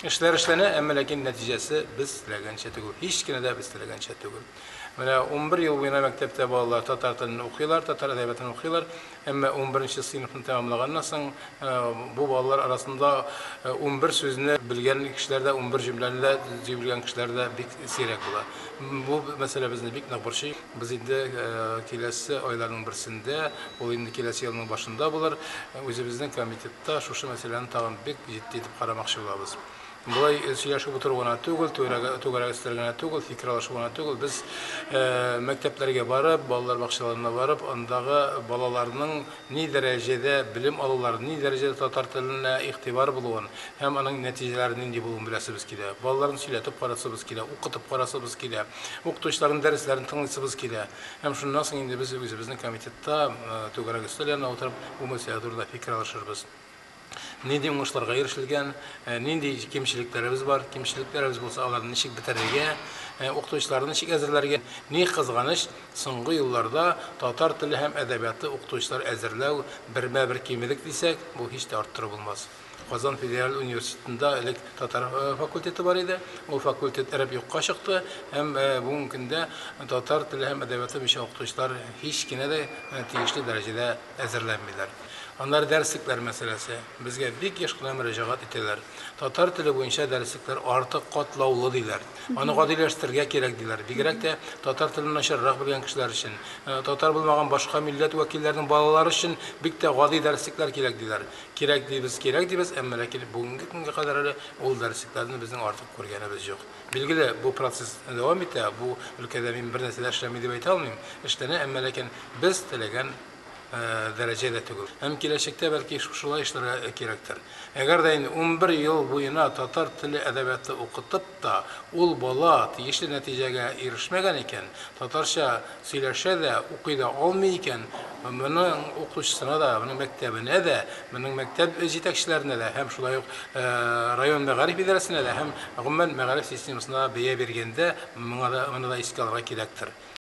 Эшләр эшләнә, әмма ләкин нәтиҗәсе без теләгәнчә түгел. Һич кенә дә без теләгәнчә түгел. Менә 11 ел буена мәктәптә балалар татар телен укыйлар, татар әдәбиятын укыйлар, әмма 11-нче сыйныфны тәмамлаганнан соң бу балалар арасында 11 сүзне белгән кешеләр дә, 11 җөмләне дә җибелгән кешеләр дә бик сирәк була. Бу мәсьәлә безне бик нык борчый. Без инде киләсе айларның берсендә, ул инде киләсе елның башында булыр, үзебезнең комитетта шушы мәсьәләне тагын бик җитди итеп карамакчы булабыз. Булай сөйләшеп утыру гына түгел, түгәрәк өстәлгә түгел, фикер алышу гына түгел. Без мәктәпләргә барып, балалар бакчаларына барып, андагы балаларның ни дәрәҗәдә белем алулары, ни дәрәҗәдә татар теленә игътибар булуын һәм аның нәтиҗәләре нинди булуын беләсебез килә. Балаларны сөйләтеп карасыбыз килә, укытып карасыбыз килә, укытучыларның дәресләрен тыңлыйсыбыз килә. Һәм шуннан соң инде без үзебезнең комитетта түгәрәк өстәл янына утырып, бу мәсьәлә турында фикер алышырбыз. Нинди уңышларга ирешелгән, нинди кимчелекләребез бар, кимчелекләребез булса, аларны ничек бетерергә, укытучыларны ничек әзерләргә. Ни кызганыч, соңгы елларда татар теле һәм әдәбияты укытучылар әзерләү бермә-бер кимелек дисәк, бу һич тә арттыру булмас. Казан федераль университетында элек татар факультеты бар иде. Ул факультет эреп юкка чыкты һәм бүгенге көндә татар теле һәм әдәбияты буенча укытучылар һич кенә дә тиешле дәрәҗәдә әзерләнмиләр. Аннары дәреслекләр мәсьәләсе. Безгә бик еш кына мөрәҗәгать итәләр. Татар теле буенча дәреслекләр артык катлаулы диләр. Аны гадиләштерергә кирәк диләр. Бигрәк тә татар телен начаррак белгән кешеләр өчен, татар булмаган башка милләт вәкилләренең балалары өчен бик тә гади дәреслекләр кирәк диләр. Кирәк дибез, әмма ләкин бүгенге көнгә кадәр әле ул дәреслекләрне безнең артык күргәнебез юк. Билгеле, бу процесс дәвам итә. Бу өлкәдә мин бер нәрсә дә эшләми дип әйтә алмыйм. Эшләнә, әмма ләкин без теләгән дәрәҗәдә түгел. Һәм киләчәктә бәлки шулай эшләргә кирәктер. Әгәр дә 11 ел буена татар теле әдәбияты укытып та, ул бала тиешле нәтиҗәгә ирешмәгән икән, татарча сөйләшә дә, укый да алмый икән, моның укучысына да, моның мәктәбенә дә, моның мәктәп җитәкчеләренә дә, һәм шулай ук район мәгариф идарәсенә дә, һәм гомумән мәгариф системасына бәя биргәндә, моны да искә алырга кирәктер.